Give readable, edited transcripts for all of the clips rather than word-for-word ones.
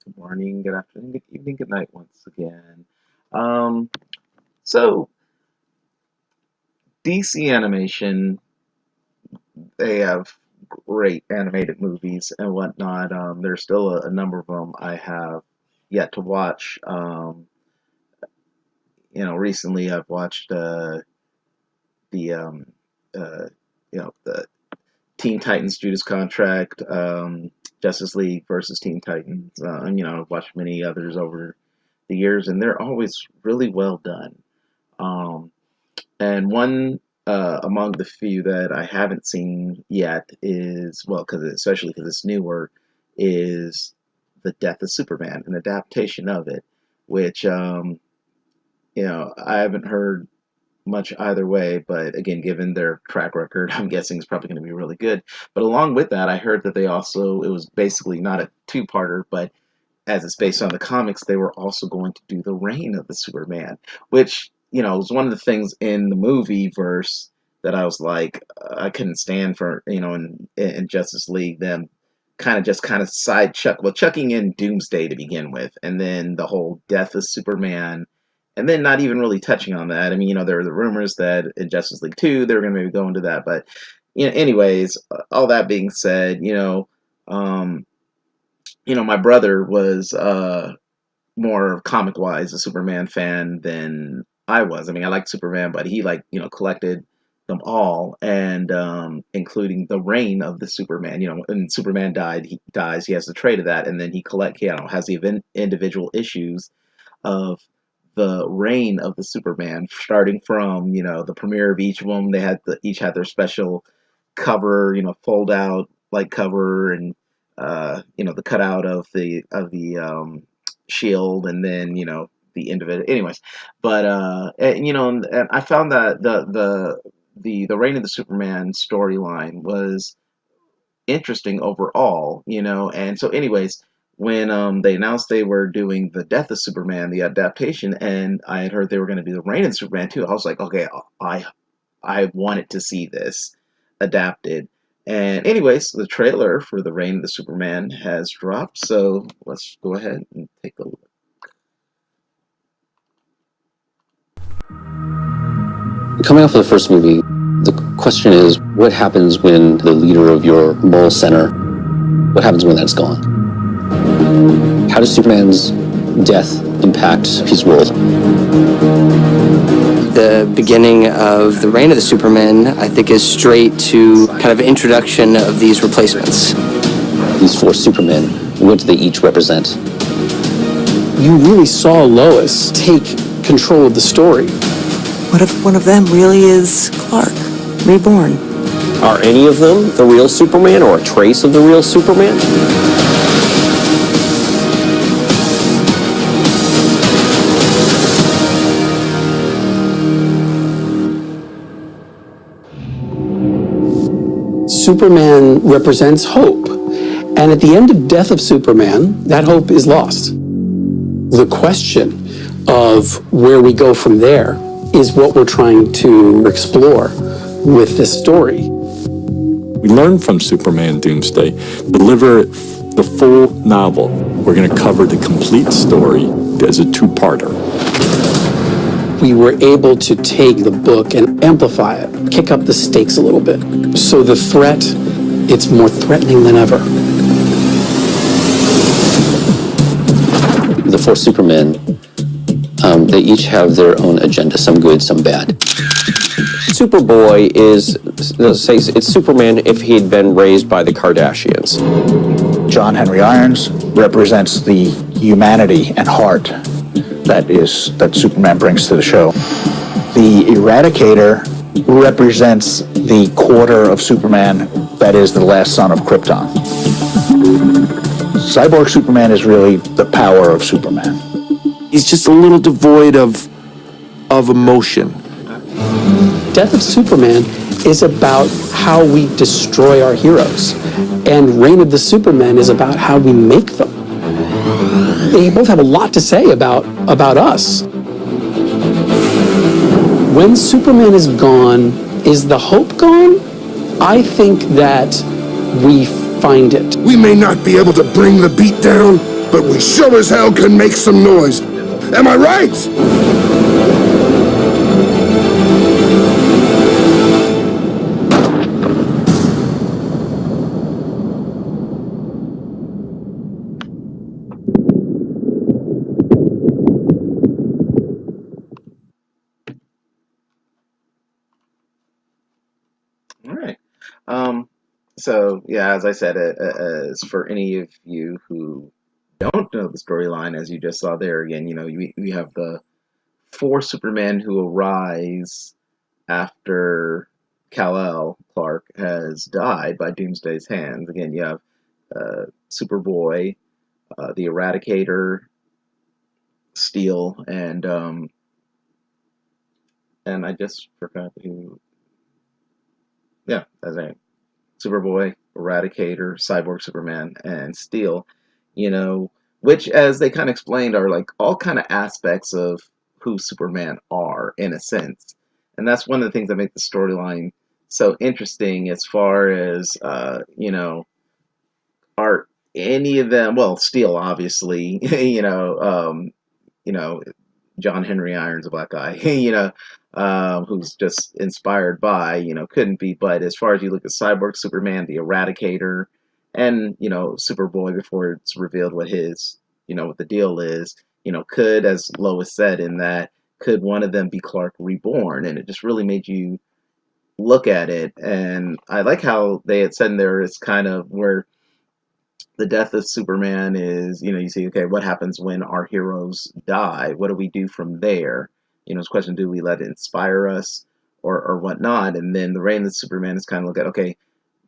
good morning, good afternoon, good evening, good night once again. Um, so DC animation, they have great animated movies and whatnot. There's still a number of them I have yet to watch. Recently I've watched the uh, the Teen Titans Judas Contract, Justice League versus Teen Titans, and I've watched many others over the years, and they're always really well done. Um, and one among the few that I haven't seen yet is, well, especially because it's newer, is The Death of Superman, an adaptation of it, which I haven't heard much either way, but again, given their track record, I'm guessing it's probably going to be really good. But along with that, I heard that it was basically not a two-parter, but as it's based on the comics, they were also going to do the reign of the Superman, which, was one of the things in the movie verse that I was like, I couldn't stand for, in Justice League, them kind of chucking in Doomsday to begin with, and then the whole death of Superman, and then not even really touching on that. I mean, there were the rumors that in Justice League 2, they were going to maybe go into that, but, anyways, all that being said, um, my brother was more comic wise a Superman fan than I was. I mean, I liked Superman, but he collected them all, and including the reign of the Superman. When Superman dies, he has the trade of that, and then has the individual issues of the reign of the Superman, starting from the premiere of each of them. Each had their special cover, fold out like cover, and the cutout of the shield, and then the individual. Anyways, but and I found that the reign of the Superman storyline was interesting overall, and so anyways. When they announced they were doing the Death of Superman, the adaptation, and I had heard they were going to do the Reign of Superman too, I was like, okay, I wanted to see this adapted. And anyways, the trailer for The Reign of the Superman has dropped, so let's go ahead and take a look. Coming off of the first movie, the question is, what happens when the leader of your moral center, what happens when that's gone? How does Superman's death impact his world? The beginning of the reign of the Superman, I think, is straight to kind of introduction of these replacements. These four Supermen, what do they each represent? You really saw Lois take control of the story. What if one of them really is Clark, reborn? Are any of them the real Superman or a trace of the real Superman? Superman represents hope. And at the end of Death of Superman, that hope is lost. The question of where we go from there is what we're trying to explore with this story. We learn from Superman Doomsday, deliver the full novel. We're going to cover the complete story as a two-parter. We were able to take the book and amplify it, kick up the stakes a little bit. So the threat, it's more threatening than ever. The four Supermen, they each have their own agenda, some good, some bad. Superboy is, let's say, it's Superman if he'd been raised by the Kardashians. John Henry Irons represents the humanity and heart that Superman brings to the show. The Eradicator represents the quarter of Superman that is the last son of Krypton. Cyborg Superman is really the power of Superman. He's just a little devoid of emotion. Death of Superman is about how we destroy our heroes, and Reign of the Supermen is about how we make them. They both have a lot to say about us. When Superman is gone, is the hope gone? I think that we find it. We may not be able to bring the beat down, but we sure as hell can make some noise. Am I right? All right. So yeah, as I said, as for any of you who don't know the storyline, as you just saw there, again, we have the four Supermen who arise after Kal-El Clark has died by Doomsday's hands. Again, you have Superboy, the Eradicator, Steel, and I just forgot who. Yeah, that's right. Superboy, Eradicator, Cyborg Superman, and Steel, you know, which, as they kind of explained, are like all kind of aspects of who Superman are in a sense. And that's one of the things that make the storyline so interesting as far as, are any of them, well, Steel, obviously, you know, John Henry Irons, a black guy, who's just inspired by, couldn't be. But as far as you look at Cyborg Superman, the Eradicator, and, Superboy before it's revealed what what the deal is, could, as Lois said in that, could one of them be Clark reborn? And it just really made you look at it. And I like how they had said in there, it's kind of where the death of Superman is, you see, okay, what happens when our heroes die? What do we do from there? It's a question, do we let it inspire us or whatnot? And then the reign of Superman is kind of look at, okay,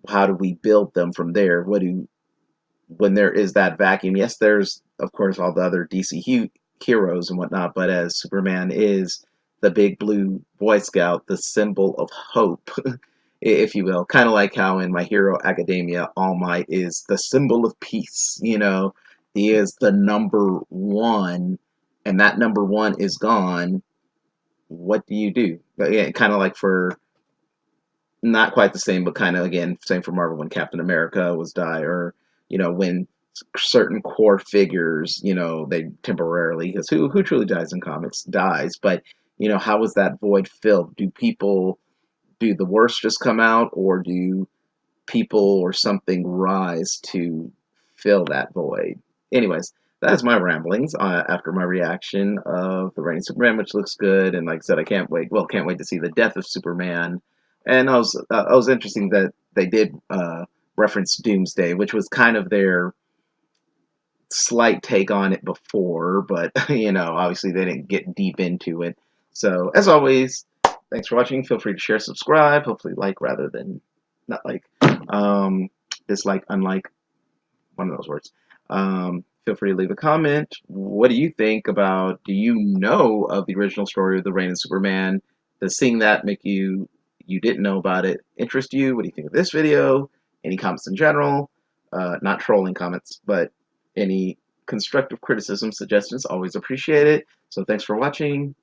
how do we build them from there? When there is that vacuum, yes, there's, of course, all the other DC heroes and whatnot, but as Superman is the big blue Boy Scout, the symbol of hope, if you will. Kind of like how in My Hero Academia, All Might is the symbol of peace. He is the number one, and that number one is gone. What do you do? But yeah, kind of like for not quite the same, but kind of again, same for Marvel when Captain America was die, or when certain core figures, they temporarily, because who truly dies in comics dies, but how is that void filled? Do the worst just come out, or do people or something rise to fill that void? Anyways, that's my ramblings after my reaction of the Reign of Superman, which looks good, and like I said, I can't wait. Well, can't wait to see the death of Superman. And I was interesting that they did reference Doomsday, which was kind of their slight take on it before, but obviously they didn't get deep into it. So as always, thanks for watching. Feel free to share, subscribe, hopefully like rather than not like, dislike, unlike, one of those words. Feel free to leave a comment. What do you think about, do you know of the original story of the Reign of Superman? Does seeing that make you didn't know about it interest you? What do you think of this video? Any comments in general? Not trolling comments, but any constructive criticism, suggestions, always appreciate it. So thanks for watching.